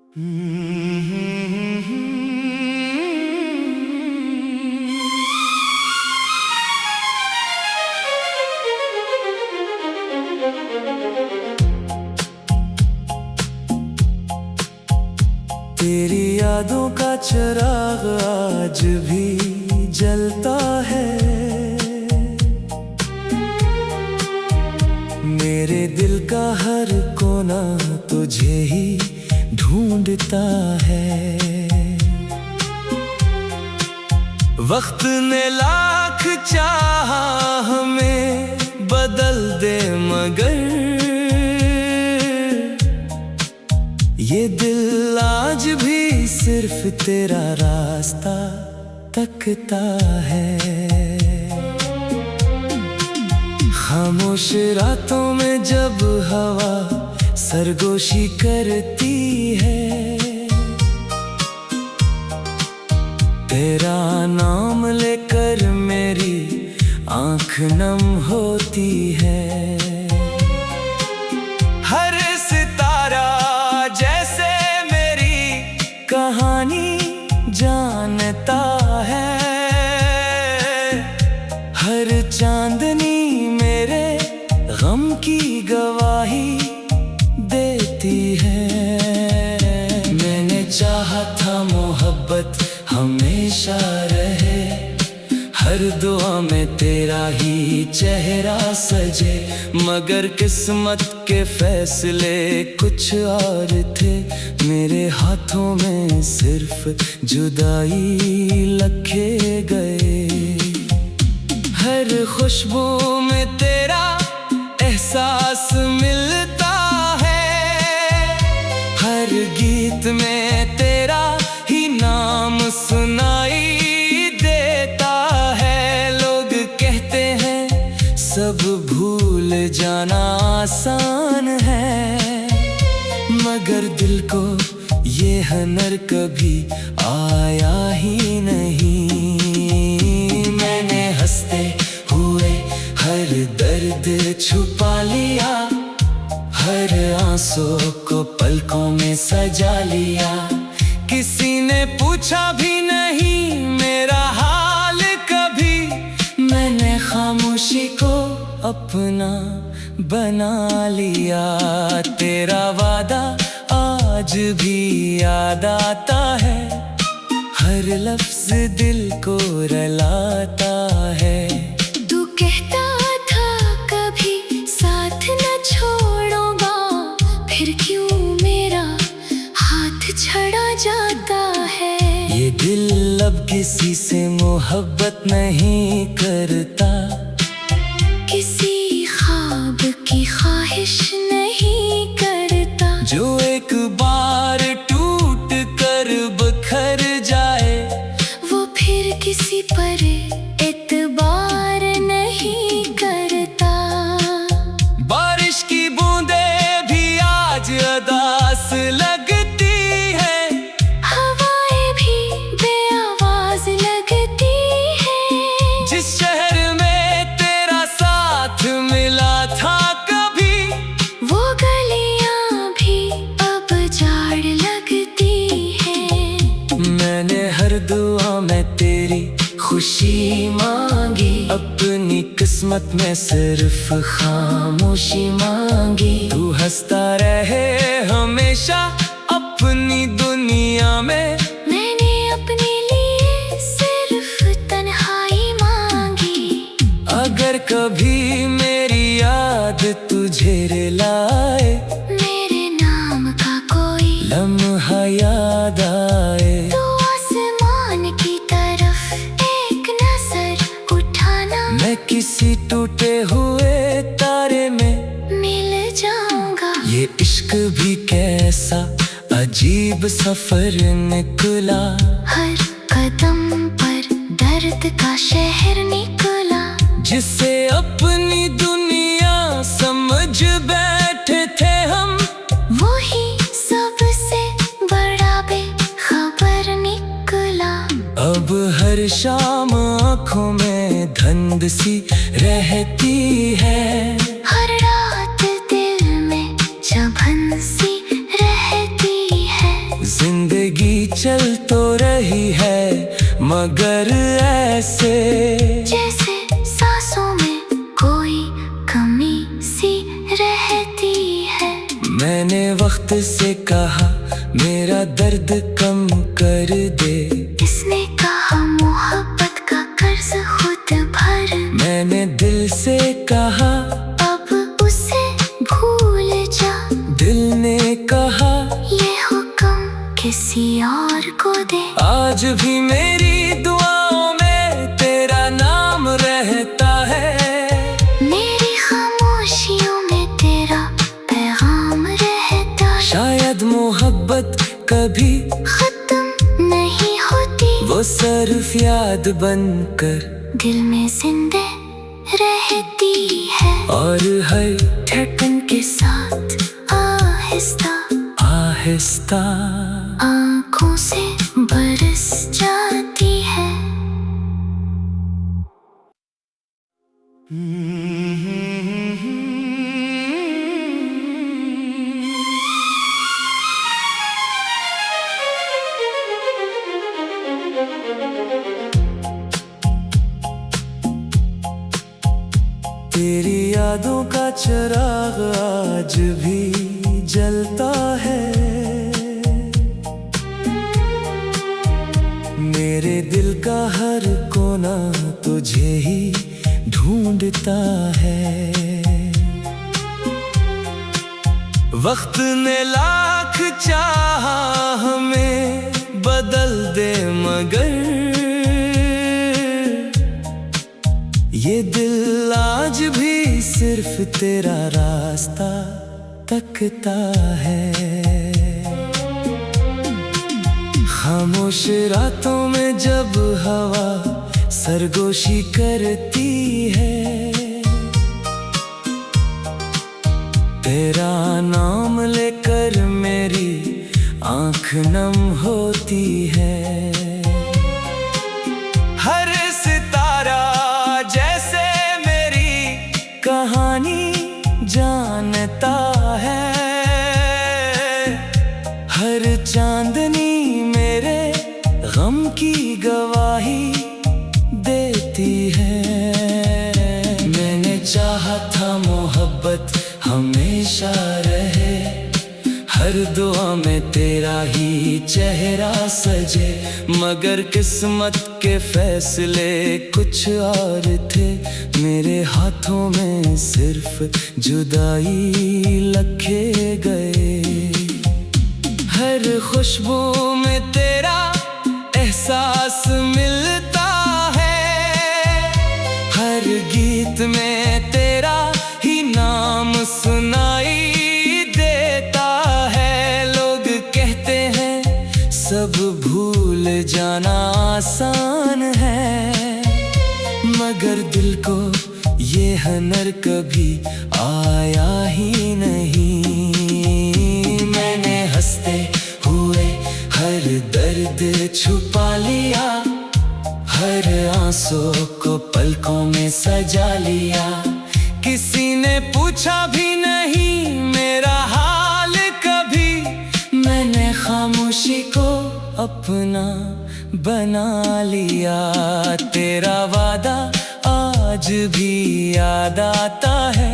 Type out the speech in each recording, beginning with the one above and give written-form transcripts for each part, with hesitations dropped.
तेरी यादों का चिराग आज भी जलता है। मेरे दिल का हर कोना तुझे ही ढूंढता है। वक्त ने लाख चाहा हमें बदल दे, मगर ये दिल आज भी सिर्फ तेरा रास्ता तकता है। खामोश रातों में जब हवा सरगोशी करती है, तेरा नाम लेकर मेरी आँख नम होती है। हर सितारा जैसे मेरी कहानी जानता है। हर चांदनी मेरे गम की गवाही देती है। मैंने चाहा था मोहब्बत हमेशा रहे, हर दुआ में तेरा ही चेहरा सजे, मगर किस्मत के फैसले कुछ और थे। मेरे हाथों में सिर्फ जुदाई लिखे गए। हर खुशबू में तेरा एहसास मिलता है, हर गीत में तेरा ही नाम सुनाई देता है। लोग कहते हैं सब भूल जाना आसान है, मगर दिल को ये हुनर कभी आया ही नहीं। मैंने हंसते हुए हर दर्द छुपा लिया, हर आंसू को पलकों में सजा लिया। किसी ने पूछा भी नहीं मेरा हाल कभी, मैंने खामोशी को अपना बना लिया। तेरा वादा आज भी याद आता है, हर लफ्ज दिल को रुलाता है। तू कहता था कभी साथ न छोड़ूंगा, फिर क्यों मेरा हाथ छड़ा जाता है। ये दिल अब किसी से मोहब्बत नहीं करता, किसी ख्वाब की ख्वाहिश नहीं करता। जो एक बार टूट कर बिखर जाए, वो फिर किसी पर एतबार नहीं करता। बारिश की बूंदें भी आज उदास लगती है, हवाएं भी बेआवाज लगती है। जिस शहर में तेरा साथ मिला था कभी, वो गलियां भी अब जाड़ लगती है। मैंने हर दुआ में तेरी खुशी मांगी, अपनी किस्मत में सिर्फ खामोशी मांगी। तू हंसता रहे हमेशा अपनी दुनिया में, मैंने अपने लिए सिर्फ तन्हाई मांगी। अगर कभी मेरी याद तुझे रुलाए, मेरे नाम का कोई लम्हा याद आए, तो आसमान की तरफ एक नजर उठाना। मैं किसी टूटे हुए तारे में मिल जाऊंगा। ये इश्क भी कैसा अजीब सफर निकला, हर कदम पर दर्द का शहर निकला। जिसे अपनी दुनिया समझ बैठे थे हम, वही सबसे बड़ा बेखबर निकला। अब हर शाम आँखों में धुंध सी रहती है, हर रात दिल में जबन सी रहती है। मगर ऐसे जैसे सांसों में कोई कमी सी रहती है। मैंने वक्त से कहा मेरा दर्द कम कर दे, इसने कहा मोहब्बत का कर्ज खुद भर। मैंने दिल से कहा अब उसे भूल जा, दिल ने कहा ये हुक्म किसी और को दे। आज भी मेरी दुआओं में तेरा नाम रहता है, मेरी खामोशियों में तेरा पैगाम रहता है। शायद मोहब्बत कभी खत्म नहीं होती, वो सिर्फ याद बनकर दिल में जिंदे रहती है। और हर धड़कन के साथ आहिस्ता आहिस्ता आँखों से बरस जाती है। तेरी यादों का चिराग आज भी जलता है, मेरे दिल का हर कोना तुझे ही ढूंढता है। वक्त ने लाख चाहा हमें बदल दे, मगर ये दिल आज भी सिर्फ तेरा रास्ता तकता है। खामोश रातों में जब हवा सरगोशी करती है, तेरा नाम लेकर मेरी आँख नम होती है। हर सितारा जैसे मेरी कहानी जानता है, हर चांदनी मेरे गम की गवाही देती है। मैंने चाहा था मोहब्बत हमेशा रहे, हर दुआ में तेरा ही चेहरा सजे, मगर किस्मत के फैसले कुछ और थे। मेरे हाथों में सिर्फ जुदाई लिखे गए, हर खुशबू में तेरा एहसास मिलता है, हर गीत में तेरा ही नाम सुनाई देता है। लोग कहते हैं सब भूल जाना आसान है, मगर दिल को ये हुनर कभी आया ही नहीं। मैंने हंसते हुए हर दर्द छुपा लिया, हर आंसू को पलकों में सजा लिया। किसी ने पूछा भी नहीं मेरा हाल कभी, मैंने खामोशी को अपना बना लिया। तेरा वादा आज भी याद आता है,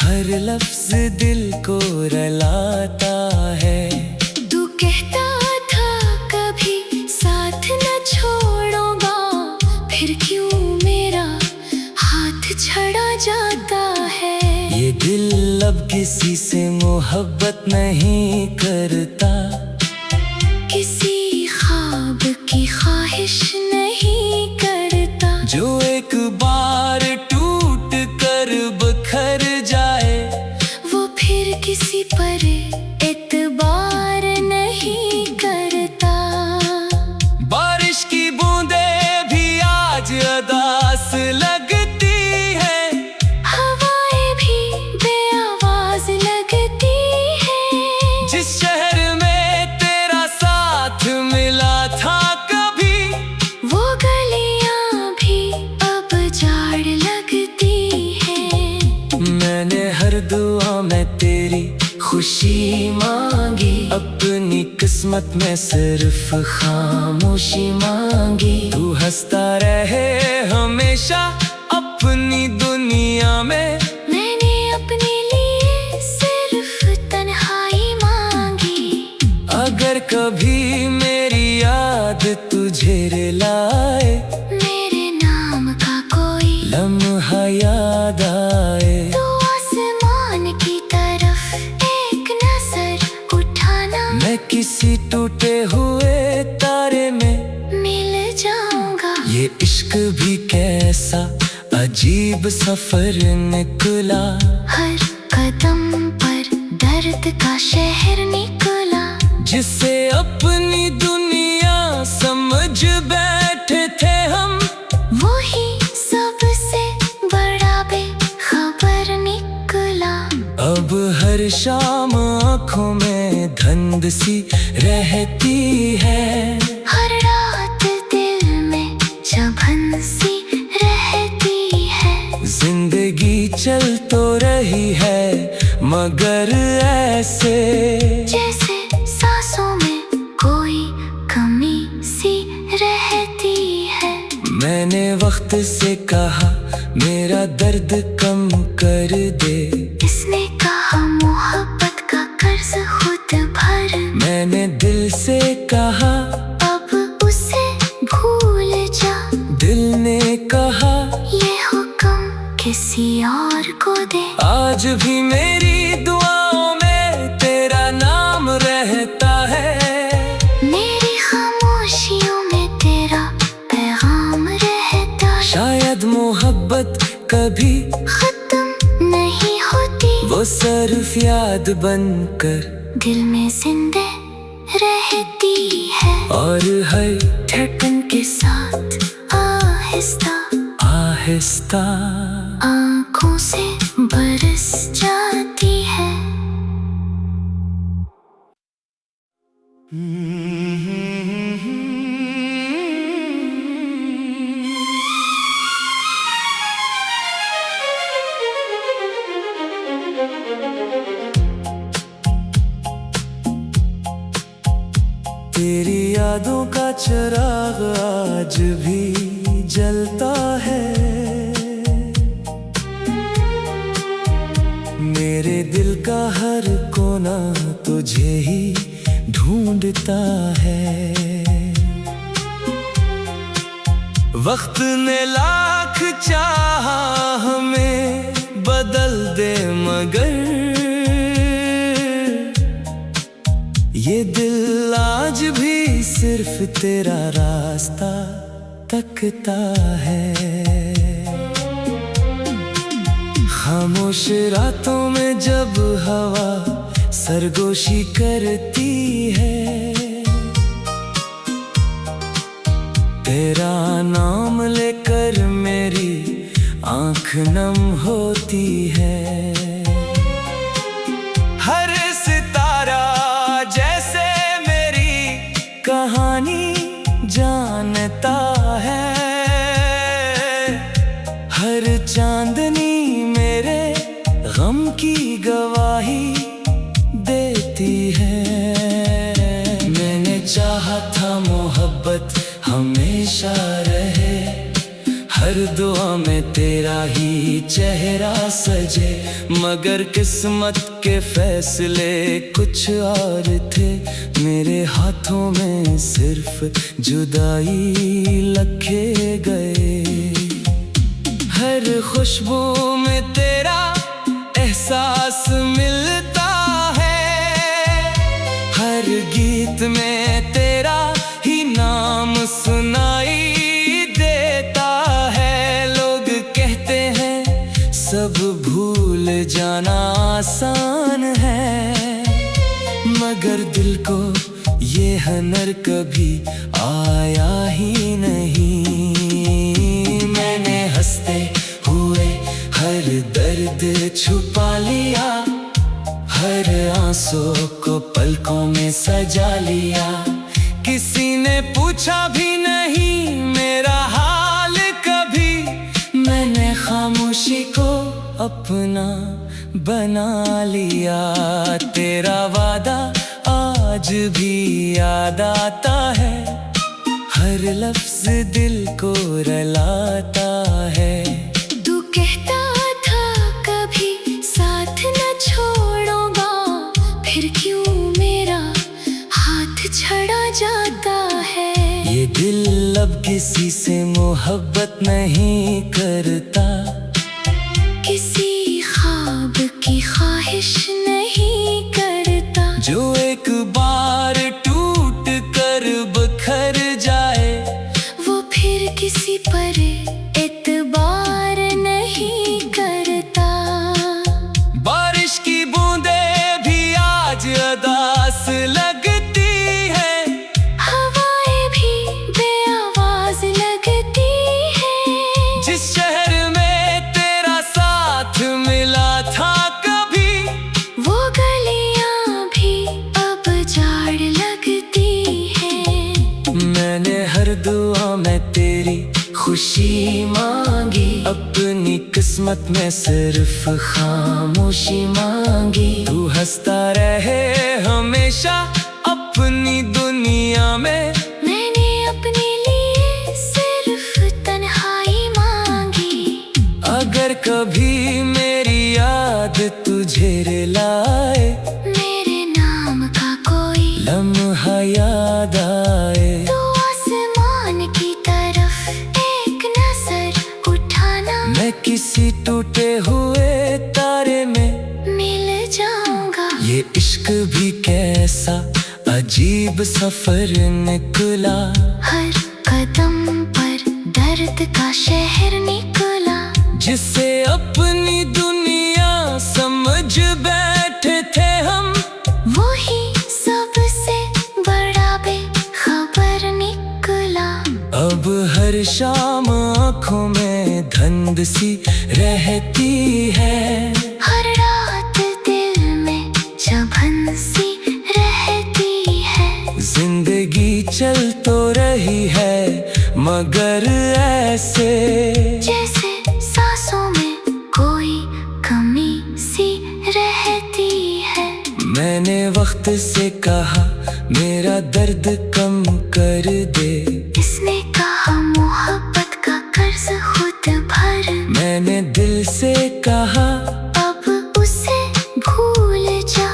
हर लफ्ज दिल को रुलाता है। तू कहता था कभी साथ न छोड़ूंगा, फिर क्यों मेरा हाथ छड़ा जाता है। ये दिल अब किसी से मोहब्बत नहीं करता, किसी ख्वाब की ख्वाहिश नहीं करता। जो एक बार टूट कर बिखर जाए, वो फिर किसी पर एतबार नहीं करता। बारिश की बूंदें भी आज उदास लगती है, हवाएं भी बेआवाज लगती है। जिस शहर में तेरा साथ मिला था कभी, वो गलियां भी अब जाड़ लगती है। मैंने हर दुआ में तेरी खुशी मांगी, अपनी किस्मत में सिर्फ खामोशी मांगी। तू हंसता रहे हमेशा अपनी दुनिया में, मैंने अपने लिए सिर्फ तन्हाई मांगी। अगर कभी मेरी याद तुझे रुलाए, मेरे नाम का कोई लम्हा याद आए, तो आसमान की तरफ एक नजर उठाना। मैं किसी टूटे हुए तारे में मिल जाऊंगा। ये इश्क भी कैसा अजीब सफर निकला, हर कदम पर दर्द का शहर निकला। जिसे अपनी दुनिया समझ बैठे थे हम, वही सबसे बड़ा बेखबर निकला। अब हर शाम आँखों में धुंध सी रहती है, हर रात दिल में जबन सी रहती है। जिंदगी चल तो रही है मगर ऐसे, जैसे सांसों में कोई कमी सी रहती है। मैंने वक्त से कहा मेरा दर्द कम कर दे, इसने कहा मोहब्बत का कर्ज खुद भर। मैंने दिल से कहा अब उसे भूल जा, दिल ने कहा ये हुक्म किसी और को दे। आज भी मेरी दुआओं में तेरा नाम रहता है, मेरी खामोशियों में तेरा पैगाम रहता है। शायद मोहब्बत कभी खत्म नहीं होती, वो सिर्फ याद बनकर दिल में जिंदे रहती है। और हर धड़कन के साथ आहिस्ता आहिस्ता आँखों से बरस जाती है। तेरी यादों का चिराग आज भी जलता है, मेरे दिल का हर कोना तुझे ही ढूंढता है। वक्त ने लाख चाहा हमें बदल दे मगर ये दिल आज भी सिर्फ तेरा रास्ता तकता है। खामोश रातों में जब हवा सरगोशी करती है, तेरा नाम लेकर मेरी आँख नम होती है। हर सितारा जैसे मेरी कहानी जानता है, हर चांदनी मेरे गम की गवाही देती है। मैंने चाहा था मोहब्बत हमेशा रहे, हर दुआ में तेरा ही चेहरा सजे, मगर किस्मत के फैसले कुछ और थे। मेरे हाथों में सिर्फ जुदाई लिखे गए, हर खुशबू में तेरा एहसास मिलता है, हर गीत में तेरा ही नाम सुनाई देता है। लोग कहते हैं सब भूल जाना आसान है, मगर दिल को ये हुनर कभी आया ही नहीं। मैंने हंसते हुए हर दर्द छुपा लिया, हर आंसू को पलकों में सजा लिया। किसी ने पूछा भी नहीं मेरा हाल कभी, मैंने खामोशी को अपना बना लिया। तेरा वादा आज भी याद आता है, हर लफ्ज दिल को रुलाता है। तू कहता था कभी साथ न छोड़ूंगा, फिर क्यों मेरा हाथ छड़ा जाता है। ये दिल अब किसी से मोहब्बत नहीं करता, किसी ख्वाब की ख्वाहिश नहीं करता। जो एक बार टूट कर बिखर जाए, वो फिर किसी पर एतबार नहीं करता। बारिश की बूंदें भी आज अदास लगती है, हवाएं भी बेआवाज लगती है। जिस शहर में तेरा साथ मिला था कभी, वो गलियां भी अब जाड़ लगती है। मैंने हर दुआ में तेरी खुशी मांगी, अपनी किस्मत में सिर्फ खामोशी मांगी। तू हंसता रहे हमेशा अपनी दुनिया में, मैंने अपने लिए सिर्फ तन्हाई मांगी। अगर कभी मेरी याद तुझे रुलाए, मेरे नाम का कोई लम्हा याद आए, तो आसमान की तरफ एक नजर उठाना। मैं किसी टूटे हुए तारे में मिल जाऊंगा। ये इश्क भी कैसा अजीब सफर निकला, हर कदम पर दर्द का शहर निकला। जिसे अपनी दुनिया समझ बैठे थे हम, वही सबसे बड़ा बेखबर निकला। अब हर शाम आँखों में धुंध सी रहती है, हर रात दिल में जबन सी रहती है। जिंदगी चल तो रही है मगर ऐसे, जैसे सांसों में कोई कमी सी रहती है। मैंने वक्त से कहा मेरा दर्द कम कर दे, इसने कहा मोहब्बत का कर्ज खुद भर। मैंने दिल से कहा अब उसे भूल जा,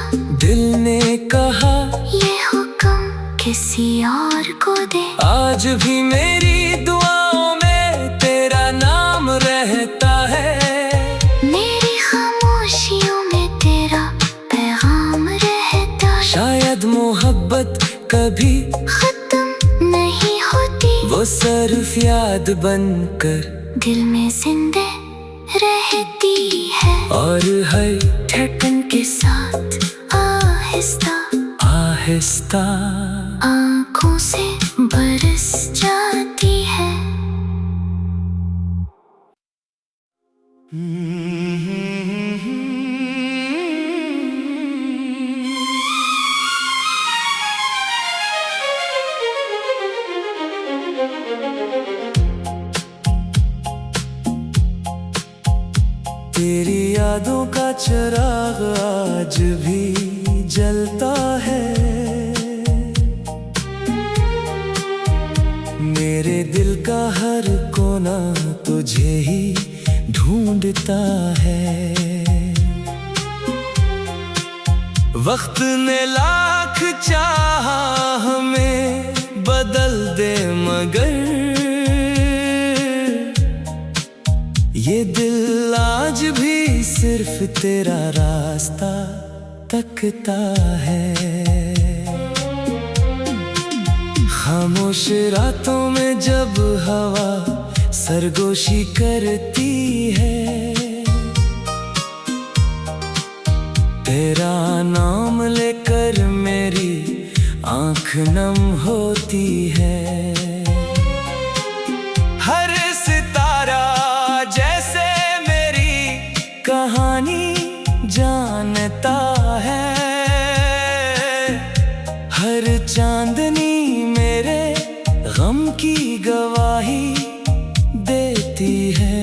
दिल ने कहा ये हुक्म किसी और को दे। आज भी मेरी दुआओं में तेरा नाम रहता है, मेरी खामोशियों में तेरा पैगाम रहता। शायद मोहब्बत कभी खत्म नहीं होती, वो सिर्फ याद बनकर दिल में जिंदे रहती है। और हर धड़कन के साथ आहिस्ता आहिस्ता आँखों से बरस जाती है। तेरी यादों का चिराग आज भी जलता है, मेरे दिल का हर कोना तुझे ही ढूंढता है। वक्त ने लाख चाहा हमें बदल दे मगर, ये दिल आज भी सिर्फ तेरा रास्ता तकता है। खामोश रातों में जब हवा सरगोशी करती है, तेरा नाम लेकर मेरी आँख नम होती है। हर सितारा जैसे मेरी कहानी जानता है, हर चांदनी मेरे गम की गवाही देती है।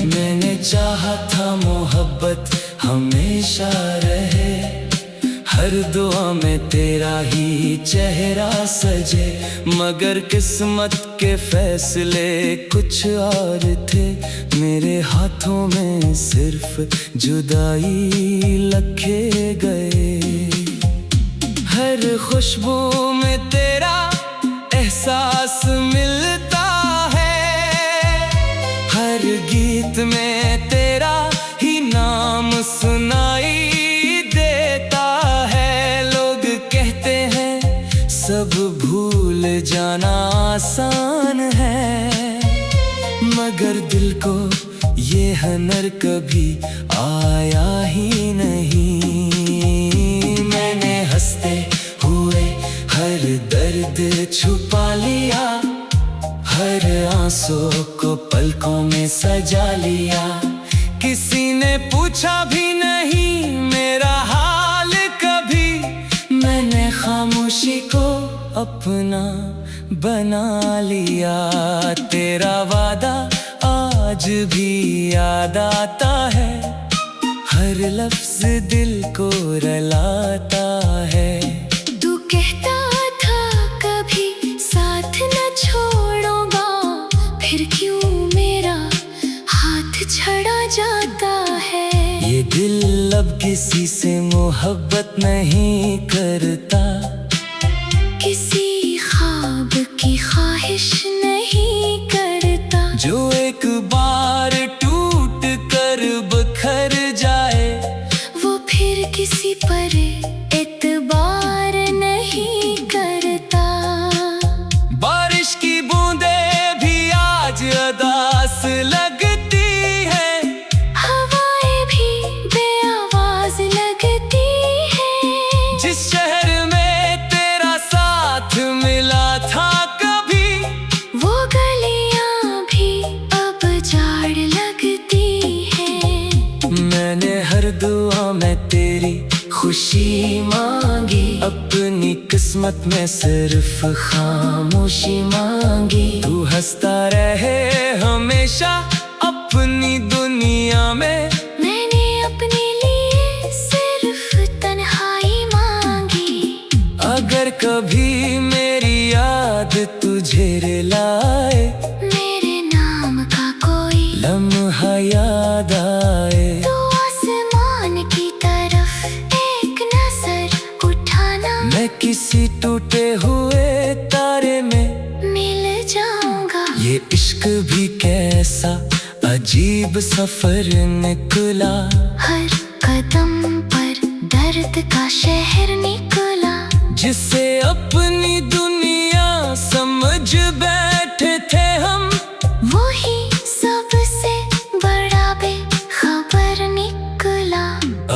मैंने चाहा था मोहब्बत हमेशा रहे, हर दुआ में तेरा ही चेहरा सजे, मगर किस्मत के फैसले कुछ और थे। मेरे हाथों में सिर्फ जुदाई लखे गए। हर खुशबू में तेरा एहसास मिलता है, हर गीत में तेरा ही नाम सुनाई देता है। लोग कहते हैं सब भूल जाना आसान है, मगर दिल को ये हुनर कभी आया ही नहीं। मैंने हंसते हुए हर दर्द छुपा लिया, हर आंसू को पलकों में सजा लिया। किसी ने पूछा भी नहीं मेरा हाल कभी, मैंने खामोशी को अपना बना लिया। तेरा वादा आज भी याद आता है, हर लफ्ज दिल को रुलाता है। तू कहता था कभी साथ न छोड़ूंगा, फिर क्यों मेरा हाथ छड़ा जाता है। ये दिल अब किसी से मोहब्बत नहीं करता, किसी ख्वाब की ख्वाहिश नहीं करता। जो एक बार टूट कर बिखर जाए, वो फिर किसी पर एतबार नहीं करता। बारिश की बूंदें भी आज उदास लगती है, हवाएं भी बेआवाज लगती है। जिस शहर में तेरा साथ मिला था कभी, वो गलियां भी अब जाड़ लगती है। मैंने हर दुआ में तेरी खुशी मांगी, अपनी किस्मत में सिर्फ खामोशी मांगी। तू हंसता रहे हमेशा अपनी दुनिया में, मैंने अपने लिए सिर्फ तन्हाई मांगी। अगर कभी मेरी याद तुझे रुलाए, मेरे नाम का कोई लम्हा याद आए, तो आसमान की तरफ एक नजर उठाना। मैं किसी टूटे हुए तारे में मिल जाऊंगा। ये इश्क भी कैसा अजीब सफर निकला, हर कदम पर दर्द का शहर निकला। जिसे अपनी दुनिया समझ बैठे थे हम, वही सबसे बड़ा बेखबर निकला।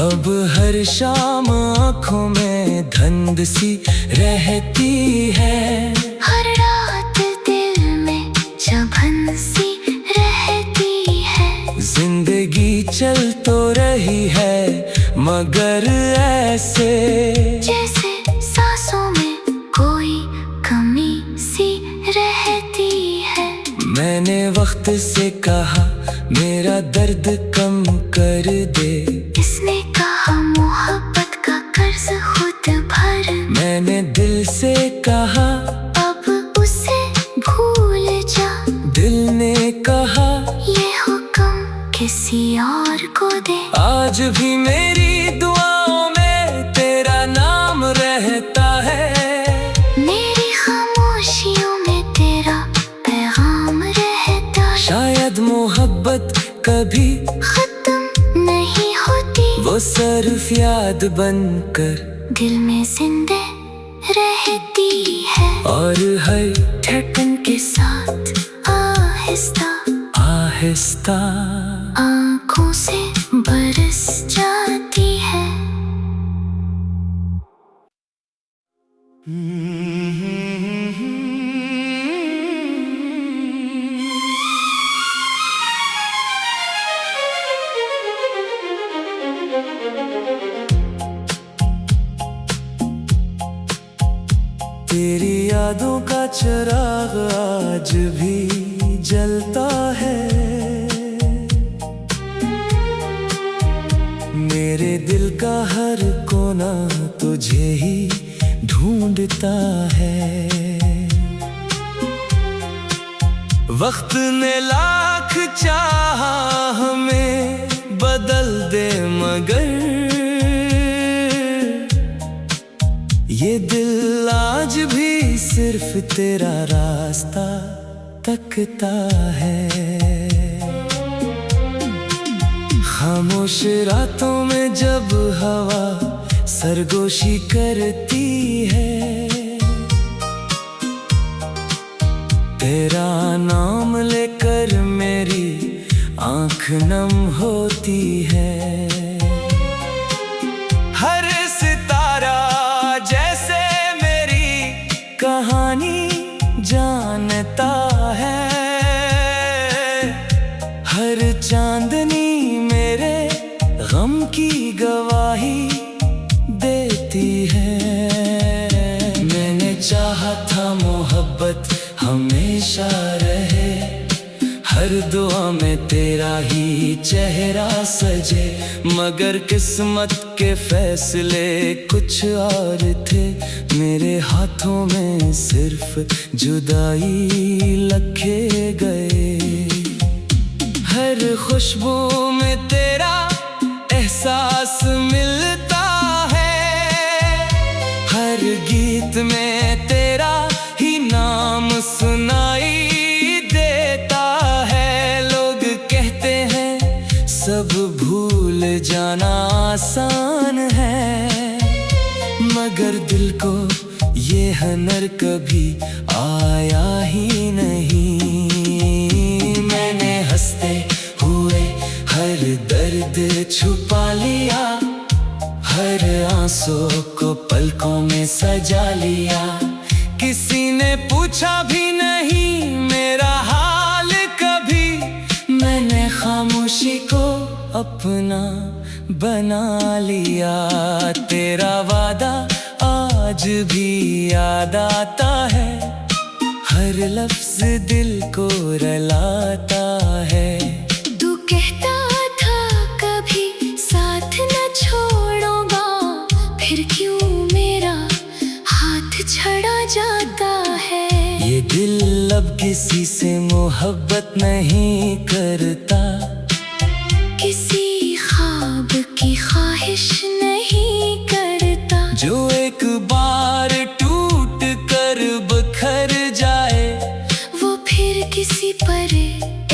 अब हर शाम आँखों में धुंध सी रहती है, हर रात दिल में जभन सी रहती है। जिंदगी चल तो रही है मगर ऐसे, जैसे सांसों में कोई कमी सी रहती है। मैंने वक्त से कहा मेरा दर्द कम कर दे, इसने कहा मोहब्बत का कर्ज खुद भर। मैंने दिल से कहा अब उसे भूल जा, दिल ने कहा ये हुक्म किसी और को दे। आज भी मेरी दुआओं में तेरा नाम रहता है, मेरी खामोशियों में तेरा पैगाम रहता है। शायद मोहब्बत कभी खत्म नहीं होती, वो सिर्फ याद बनकर दिल में जिंदे रहती है। और हर धड़कन के साथ आहिस्ता आहिस्ता आँखों से बरस जाती है। तेरी यादों का चिराग आज भी जलता है, मेरे दिल का हर कोना तुझे टूटता है। वक्त ने लाख चाहा हमें बदल दे, मगर ये दिल आज भी सिर्फ तेरा रास्ता तकता है। खामोश रातों में जब हवा सरगोशी करती है, तेरा नाम लेकर मेरी आँख नम होती है। हर सितारा जैसे मेरी कहानी जानता है, हर चांदनी मेरे गम की गवाही देती है। मैंने चाहा था मोहब्बत हमेशा रहे, हर दुआ में तेरा ही चेहरा सजे, मगर किस्मत के फैसले कुछ और थे। मेरे हाथों में सिर्फ जुदाई लिखे गए। हर खुशबू में तेरा एहसास मिलता है, हर गीत में तेरा ही नाम सुनाई देता है। लोग कहते हैं सब भूल जाना आसान है, मगर दिल को ये हुनर कभी आया ही नहीं। मैंने हंसते हुए हर दर्द छुपा लिया, हर आंसू को पलकों में सजा लिया। किसी ने पूछा भी नहीं मेरा हाल कभी, मैंने खामोशी को अपना बना लिया। तेरा वादा आज भी याद आता है, हर लफ्ज दिल को रुलाता है। तू कहता था कभी साथ न छोड़ूंगा, फिर क्यों मेरा हाथ छड़ा जाता है। ये दिल अब किसी से मोहब्बत नहीं करता, किसी ख्वाब की ख्वाहिश नहीं करता। जो एक बार टूट कर बिखर जाए, वो फिर किसी पर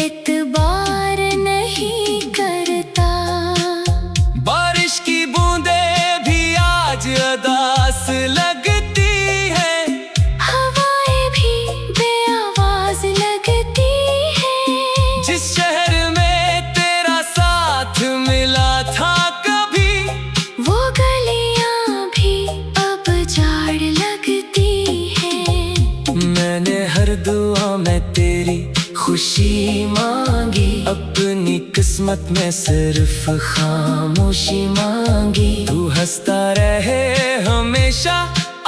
एतबार नहीं करता। बारिश की बूंदें भी आज उदास लगती है, हवाएं भी बेआवाज लगती है। जिस शहर में तेरा साथ मिला था कभी, वो गलियां भी अब जाड़ लगती है। मैंने हर दुआ में तेरी खुशी मांगी, अपनी किस्मत में सिर्फ खामोशी मांगी। तू हंसता रहे हमेशा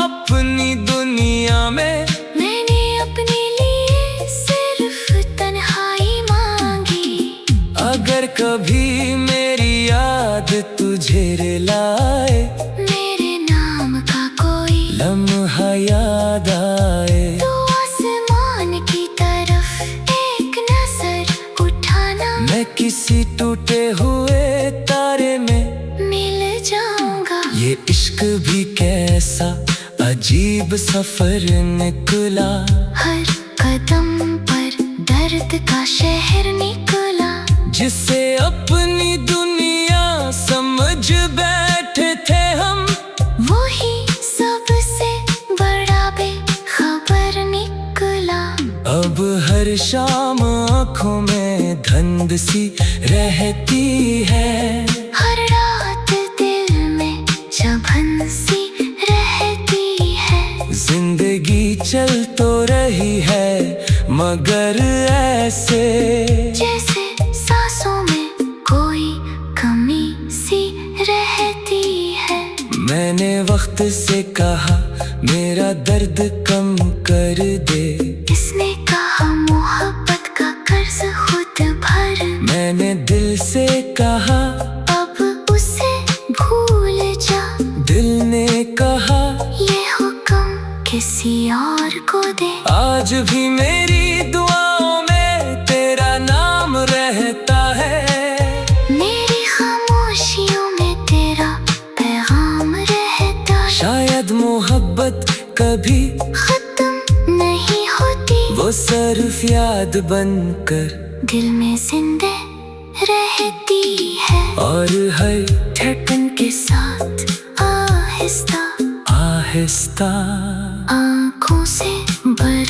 अपनी दुनिया में, मैंने अपने लिए सिर्फ तन्हाई मांगी। अगर कभी मेरी याद तुझे रुलाए, मेरे नाम का कोई लम्हा याद आए, तो आसमान की तरफ एक नजर उठाना। मैं किसी टूटे हुए तारे में मिल जाऊंगा। ये इश्क भी कैसा अजीब सफर निकला, हर कदम पर दर्द का शहर निकला। जिसे अपनी दुनिया समझ बैठे थे हम, वही सबसे बड़ा बेखबर निकला। अब हर शाम आँखों में धुंध सी रहती है, हर रात दिल में जबन सी रहती है। जिंदगी चल तो रही है मगर ऐसे, जैसे सांसों में कोई कमी सी रहती है। मैंने वक्त से कहा मेरा दर्द कम कर दे, किसने कहा मोहब्बत का कर्ज खुद भर। मैंने दिल से कहा अब उसे भूल जा, दिल ने कहा ये हुक्म किसी और को दे। आज भी मेरी दुआओं में तेरा नाम रहता है, मेरी खामोशियों में तेरा पैगाम रहता। शायद मोहब्बत कभी खत्म नहीं होती, वो सिर्फ याद बनकर दिल में जिंदे रहती है। और हर धड़कन के साथ आहिस्ता आहिस्ता आँखों से भर